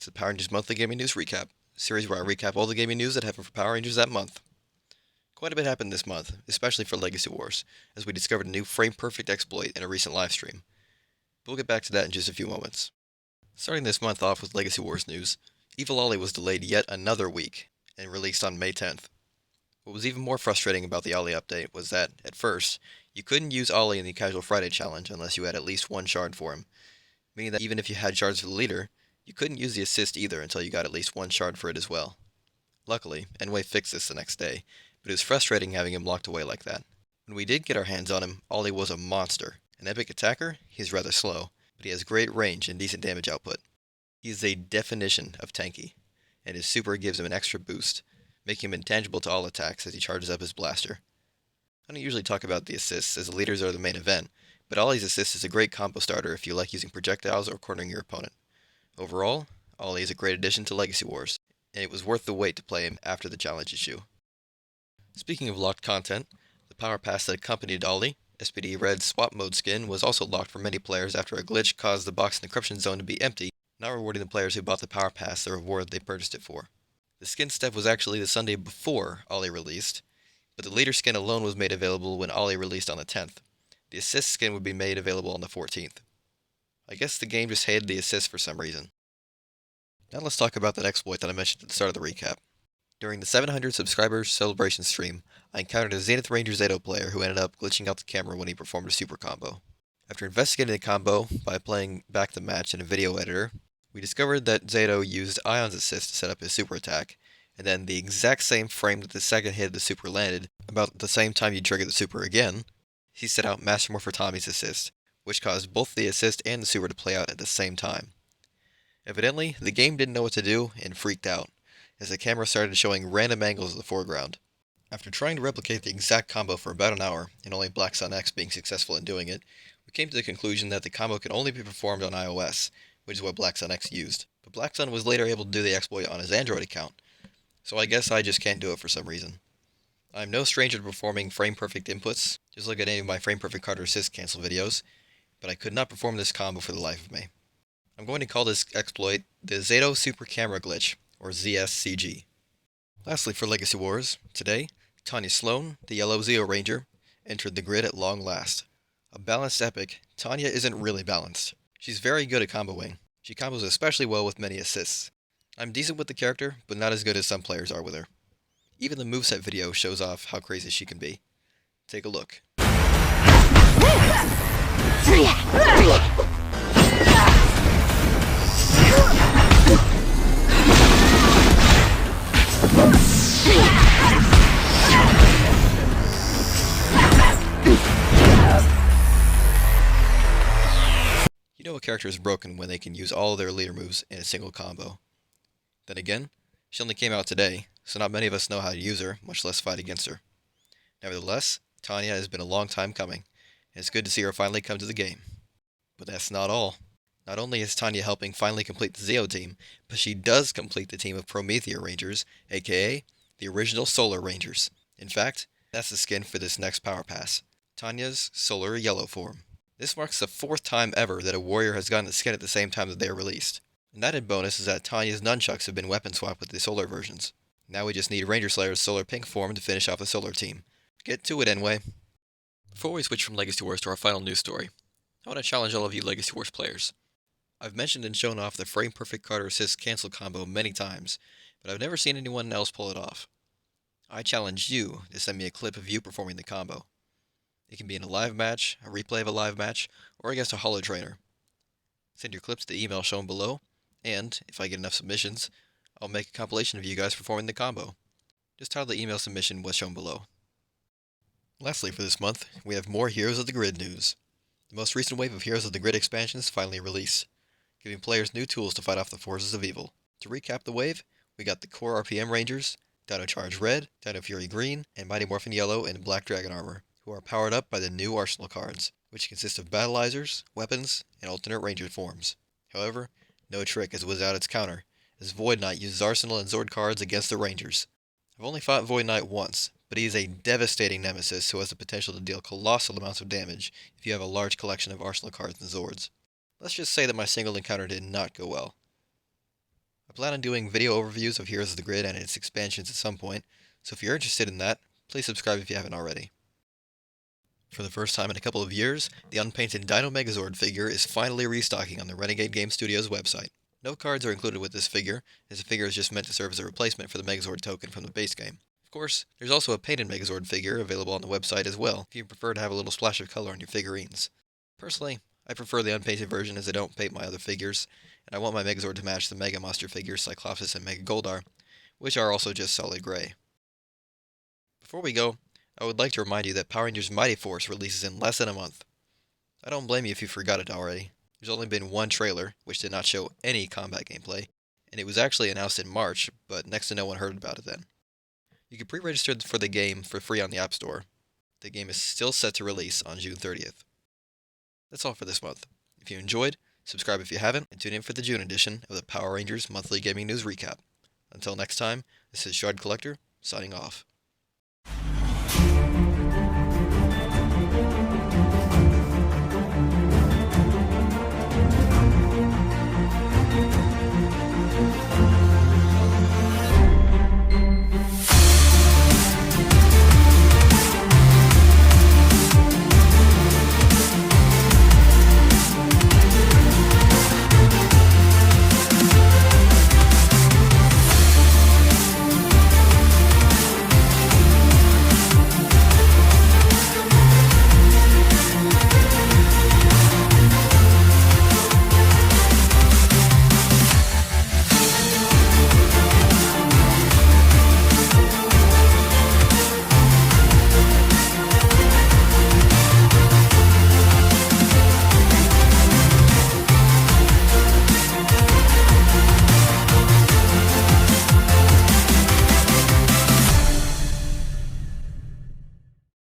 to the Power Rangers Monthly Gaming News Recap, a series where I recap all the gaming news that happened for Power Rangers that month. Quite a bit happened this month, especially for Legacy Wars, as we discovered a new frame-perfect exploit in a recent livestream. We'll get back to that in just a few moments. Starting this month off with Legacy Wars news, Evil Ollie was delayed yet another week, and released on May 10th. What was even more frustrating about the Ollie update was that, at first, you couldn't use Ollie in the Casual Friday challenge unless you had at least one shard for him, meaning that even if you had shards for the leader, you couldn't use the assist either until you got at least one shard for it as well. Luckily, Enway fixed this the next day, but it was frustrating having him locked away like that. When we did get our hands on him, Ollie was a monster. An epic attacker, he's rather slow, but he has great range and decent damage output. He is a definition of tanky, and his super gives him an extra boost, making him intangible to all attacks as he charges up his blaster. I don't usually talk about the assists as the leaders are the main event, but Ollie's assist is a great combo starter if you like using projectiles or cornering your opponent. Overall, Ollie is a great addition to Legacy Wars, and it was worth the wait to play him after the challenge issue. Speaking of locked content, the power pass that accompanied Ollie, S.P.D Red's swap mode skin, was also locked for many players after a glitch caused the box in the encryption zone to be empty, not rewarding the players who bought the power pass the reward they purchased it for. The skin step was actually the Sunday before Ollie released, but the leader skin alone was made available when Ollie released on the 10th. The assist skin would be made available on the 14th. I guess the game just hated the assist for some reason. Now let's talk about that exploit that I mentioned at the start of the recap. During the 700 subscribers celebration stream, I encountered a Zenith Ranger Zayto player who ended up glitching out the camera when he performed a super combo. After investigating the combo by playing back the match in a video editor, we discovered that Zayto used Ion's assist to set up his super attack, and then the exact same frame that the second hit of the super landed, about the same time you triggered the super again, he set out Master Morpher Tommy's assist, which caused both the assist and the super to play out at the same time. Evidently, the game didn't know what to do and freaked out, as the camera started showing random angles of the foreground. After trying to replicate the exact combo for about an hour, and only Black Sun X being successful in doing it, we came to the conclusion that the combo could only be performed on iOS, which is what Black Sun X used. But Black Sun was later able to do the exploit on his Android account, so I guess I just can't do it for some reason. I'm no stranger to performing frame-perfect inputs, just look at any of my frame-perfect card assist cancel videos, but I could not perform this combo for the life of me. I'm going to call this exploit the Zayto Super Camera Glitch, or ZSCG. Lastly for Legacy Wars, today, Tanya Sloan, the yellow Zeo Ranger, entered the grid at long last. A balanced epic, Tanya isn't really balanced. She's very good at comboing. She combos especially well with many assists. I'm decent with the character, but not as good as some players are with her. Even the moveset video shows off how crazy she can be. Take a look. You know a character is broken when they can use all of their leader moves in a single combo. Then again, she only came out today, so not many of us know how to use her, much less fight against her. Nevertheless, Tanya has been a long time coming, and it's good to see her finally come to the game. But that's not all. Not only is Tanya helping finally complete the Zeo team, but she does complete the team of Promethea Rangers, aka the original Solar Rangers. In fact, that's the skin for this next power pass, Tanya's Solar Yellow form. This marks the 4th time ever that a warrior has gotten the skin at the same time that they are released. An added bonus is that Tanya's nunchucks have been weapon swapped with the Solar versions. Now we just need Ranger Slayer's Solar Pink form to finish off the Solar team. Get to it, anyway. Before we switch from Legacy Wars to our final news story, I want to challenge all of you Legacy Wars players. I've mentioned and shown off the frame-perfect Carter Assist cancel combo many times, but I've never seen anyone else pull it off. I challenge you to send me a clip of you performing the combo. It can be in a live match, a replay of a live match, or against a holo trainer. Send your clips to the email shown below, and, if I get enough submissions, I'll make a compilation of you guys performing the combo. Just title the email submission what's shown below. Lastly for this month, we have more Heroes of the Grid news. The most recent wave of Heroes of the Grid expansions finally released, giving players new tools to fight off the forces of evil. To recap the wave, we got the core RPM Rangers, Dino Charge Red, Dino Fury Green, and Mighty Morphin Yellow in Black Dragon armor, who are powered up by the new Arsenal cards, which consist of battleizers, weapons, and alternate Ranger forms. However, no trick has whizzed out its counter, as Void Knight uses Arsenal and Zord cards against the Rangers. I've only fought Void Knight once, but he is a devastating nemesis who has the potential to deal colossal amounts of damage if you have a large collection of Arsenal cards and Zords. Let's just say that my single encounter did not go well. I plan on doing video overviews of Heroes of the Grid and its expansions at some point, so if you're interested in that, please subscribe if you haven't already. For the first time in a couple of years, the Unpainted Dino Megazord figure is finally restocking on the Renegade Game Studios website. No cards are included with this figure, as the figure is just meant to serve as a replacement for the Megazord token from the base game. Of course, there's also a painted Megazord figure available on the website as well, if you prefer to have a little splash of color on your figurines. Personally, I prefer the unpainted version as I don't paint my other figures, and I want my Megazord to match the Mega Monster figures Cyclopsis and Mega Goldar, which are also just solid gray. Before we go, I would like to remind you that Power Rangers Mighty Force releases in less than a month. I don't blame you if you forgot it already. There's only been one trailer, which did not show any combat gameplay, and it was actually announced in March, but next to no one heard about it then. You can pre-register for the game for free on the App Store. The game is still set to release on June 30th. That's all for this month. If you enjoyed, subscribe if you haven't, and tune in for the June edition of the Power Rangers Monthly Gaming News Recap. Until next time, this is Shard Collector, signing off.